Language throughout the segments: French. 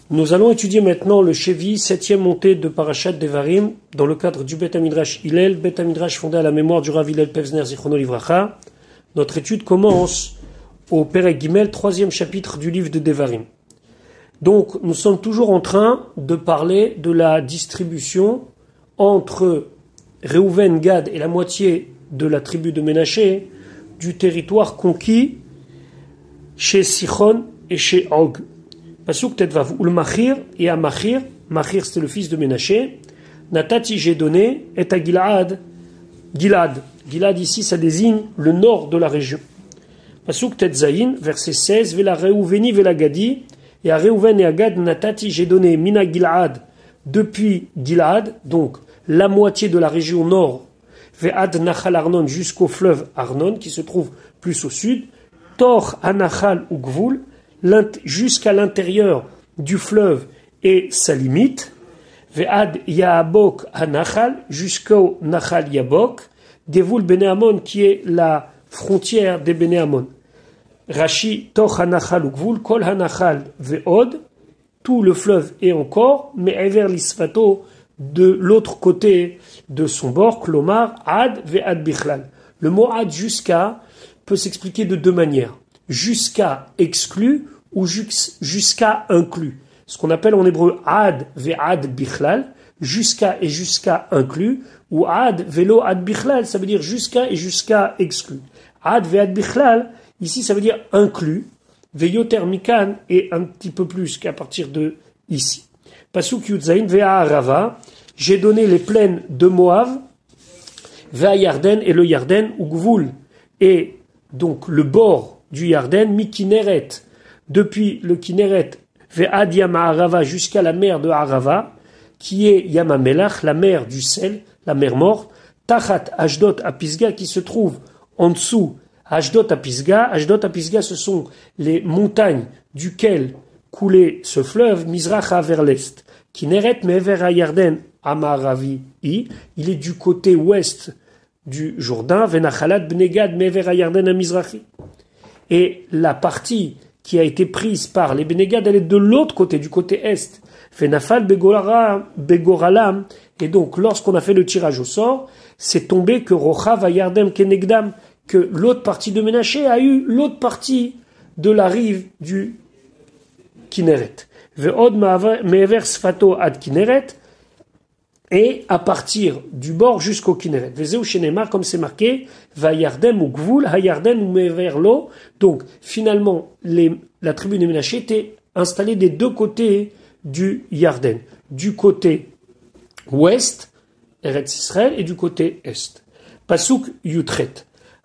Nous allons étudier maintenant le Shevi, 7e montée de Parashat Devarim, dans le cadre du Bet HaMidrash Hillel, Bet HaMidrash fondé à la mémoire du Rav Hillel Pevzner Zichrono Livracha. Notre étude commence au Perek Gimel, 3e chapitre du livre de Devarim. Donc, nous sommes toujours en train de parler de la distribution entre Reuven, Gad et la moitié de la tribu de Ménaché du territoire conquis chez Sichon et chez Og. Pasuk Tetvav, ou le Machir et à Machir c'était le fils de Ménaché, Natati j'ai donné, et à Gilad, Gilad ici ça désigne le nord de la région. Pasuk Tetzaïn, verset 16, Vela Reuveni Vela Gadi, et à Reuven et à Gad, Natati j'ai donné, Mina Gilad, depuis Gilad, donc la moitié de la région nord, Ve'ad Nachal Arnon jusqu'au fleuve Arnon, qui se trouve plus au sud, Tor Anachal ou Gvul, jusqu'à l'intérieur du fleuve et sa limite, Ve'ad Yaabok Hanachal, jusqu'au Nachal Yabok, Gevul Benéamon, qui est la frontière des Benéamon. Rashi, Toch Hanachal ou Gvul, Kol Hanachal Ve'od, tout le fleuve et encore, mais Ever Lisfato, de l'autre côté de son bord, Klomar, Ad Ve'ad Bichlal. Le mot Ad jusqu'à peut s'expliquer de deux manières. Jusqu'à exclu ou jusqu'à inclus. Ce qu'on appelle en hébreu ad ve'ad bichlal, jusqu'à et jusqu'à inclus, ou ad velo ad bichlal, ça veut dire jusqu'à et jusqu'à exclu. Ad ve'ad bichlal, ici ça veut dire inclus, ve'yoter mikan et un petit peu plus qu'à partir de ici. Pasuk yudzain ve'a arava, j'ai donné les plaines de Moab, ve'a Yarden et le Yarden, ou Gvul, et donc le bord du Yarden, mi Kineret, depuis le Kineret, ve'ad Yama Arava jusqu'à la mer de Arava, qui est Yamamelach, la mer du sel, la mer morte, Tachat Ashdot Apisga, qui se trouve en dessous Ashdot Apisga. Ashdot Apisga, ce sont les montagnes duquel coulait ce fleuve, Mizracha vers l'est. Kineret Mever Yarden Amaravi, il est du côté ouest du Jourdain, Venachalat Bnegad Mever Yarden Amizrachi. Et la partie qui a été prise par les Bnegad, elle est de l'autre côté, du côté est. Venafal Begoralam. Et donc, lorsqu'on a fait le tirage au sort, c'est tombé que Rochav Ayardem Kenegdam, que l'autre partie de Ménaché a eu l'autre partie de la rive du Kinneret. Ve'od Mever Sfato ad Kinneret. Et à partir du bord jusqu'au Kinneret. Vezeu Shenemar, comme c'est marqué, va Yardem ou Gvul, ha Yarden ou Meverlo. Donc, finalement, la tribu des Ménaché était installée des deux côtés du Yarden. Du côté ouest, Eretz Israël, et du côté est. Pasuk Yutret.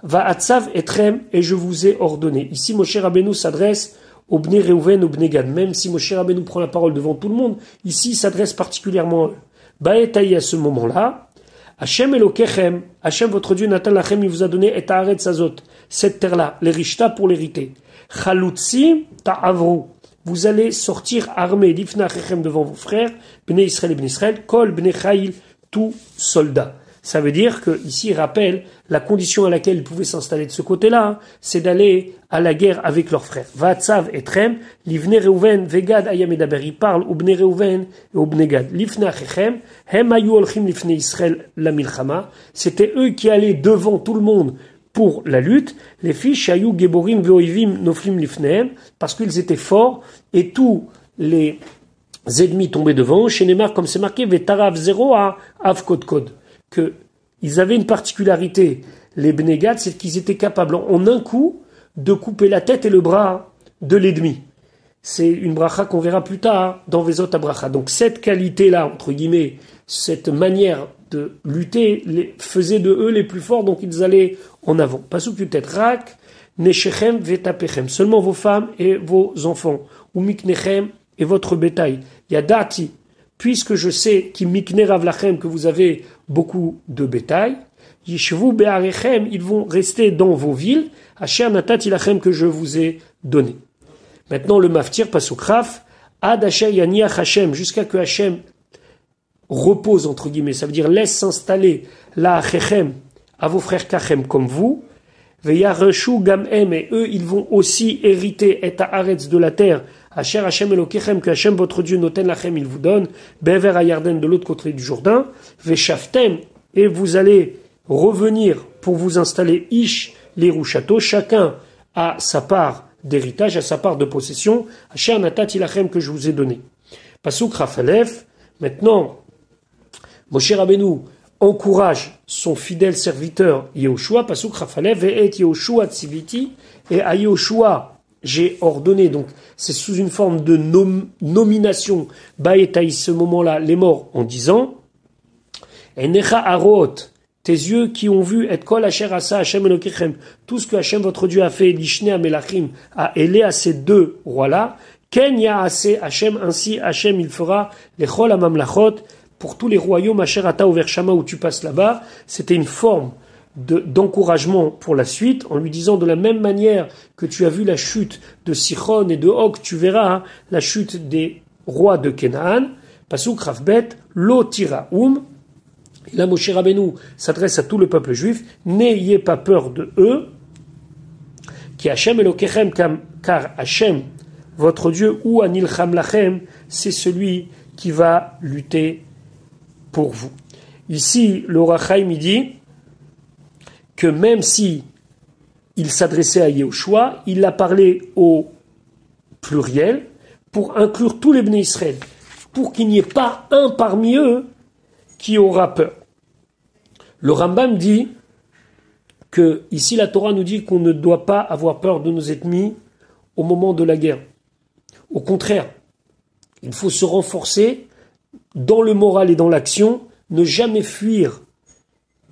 Va Atzav Etrem, et je vous ai ordonné. Ici, Moshe Rabbeinu s'adresse au Bnei Reuven, au Bnei Gad. Même si Moshe Rabbeinu prend la parole devant tout le monde, ici, il s'adresse particulièrement à eux. Baetaï à ce moment-là, Hachem Elokechem, Hachem votre Dieu, Natan Lachem, il vous a donné et Haaretz Azot, cette terre-là, les Rishta pour l'hériter. Chalutzi ta'avru, vous allez sortir armés, Lifna Chechem devant vos frères, Bnei Israël et Bnei Israël, Kol Bnei Chaïl, tout soldat. Ça veut dire que ici il rappelle la condition à laquelle ils pouvaient s'installer de ce côté-là, c'est d'aller à la guerre avec leurs frères. Vatsav et Trem, Livne Reuven, Vegad Ayamedaber, il parle au Bnei Reuven et au Bnei Gad. Lifne Achechem, Hem Ayu Olchim Lifne Israël la Milchama, c'était eux qui allaient devant tout le monde pour la lutte. Les fiches Ayu Geborim Veoivim Noflim Lifnehem, parce qu'ils étaient forts et tous les ennemis tombaient devant. Chez Neymar, comme c'est marqué, Vetarav Zero à Avkodkod. Que ils avaient une particularité, les Bnegad, c'est qu'ils étaient capables en un coup de couper la tête et le bras de l'ennemi. C'est une bracha qu'on verra plus tard dans Vezot Abracha. Donc cette qualité-là, entre guillemets, cette manière de lutter, faisait de eux les plus forts, donc ils allaient en avant. Pasuk Yutet, Rak, Neshechem Vetapechem, seulement vos femmes et vos enfants, ou Miknechem et votre bétail. Yadati, puisque je sais que vous avez beaucoup de bétail, Yishvu be'arechem, ils vont rester dans vos villes, Asher natati lachem, que je vous ai donné. Maintenant le maftir pasuk raf, ad asher yaniach Hashem, jusqu'à que Hashem repose entre guillemets, ça veut dire laisse s'installer la achechem à vos frères kachem comme vous, ve'yareshu gamem, et eux ils vont aussi hériter et haaretz de la terre, Asher Hashem Elokechem, que Hashem votre Dieu noten lachem, il vous donne, Be'ever Hayarden, de l'autre côté du Jourdain, Veshaftem, et vous allez revenir pour vous installer Ish l'Irushato, chacun a sa part d'héritage, à sa part de possession, Asher Natati lachem, que je vous ai donné. Pasuk Rafalef, maintenant, Moshe Rabbeinu encourage son fidèle serviteur Yehoshua, Pasuk Rafalef, et Yehoshua Tziviti, et à Yehoshua j'ai ordonné, donc c'est sous une forme de nomination, Baetaï, ce moment-là, les morts, en disant, Enecha Arot, tes yeux qui ont vu, et kol asher asa Hashem Elokechem, tout ce que Hashem votre Dieu a fait, l'ishne amelachim, a élé à ces deux rois-là, ken yaase Hashem, ainsi Hashem il fera les chol amamlachot, pour tous les royaumes, asher ata over shama, où tu passes là-bas, c'était une forme d'encouragement pour la suite, en lui disant de la même manière que tu as vu la chute de Sichon et de Og, tu verras la chute des rois de Canaan, pasuk Rafbet, lo tiraoum. Et là, Moshe Rabbeinu s'adresse à tout le peuple juif, n'ayez pas peur de eux, qui Hashem Elokechem, car Hashem, votre Dieu, ou Anilcham Lachem, c'est celui qui va lutter pour vous. Ici, le Or HaChaim dit que même si il s'adressait à Yehoshua, il a parlé au pluriel pour inclure tous les Bnei Israël, pour qu'il n'y ait pas un parmi eux qui aura peur. Le Rambam dit que ici la Torah nous dit qu'on ne doit pas avoir peur de nos ennemis au moment de la guerre. Au contraire, il faut se renforcer dans le moral et dans l'action, ne jamais fuir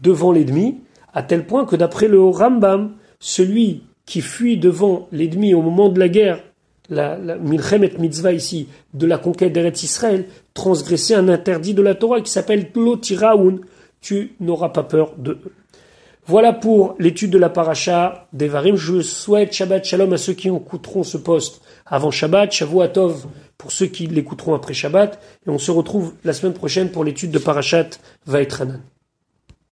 devant l'ennemi, à tel point que d'après le Rambam, celui qui fuit devant l'ennemi au moment de la guerre, la Milchemet Mitzvah ici, de la conquête d'Eretz Israël, transgresser un interdit de la Torah qui s'appelle Lo Tiraoun, tu n'auras pas peur de eux. Voilà pour l'étude de la paracha d'Evarim. Je souhaite Shabbat Shalom à ceux qui écouteront ce post avant Shabbat, Shavua Tov pour ceux qui l'écouteront après Shabbat, et on se retrouve la semaine prochaine pour l'étude de parachat Vaetranan.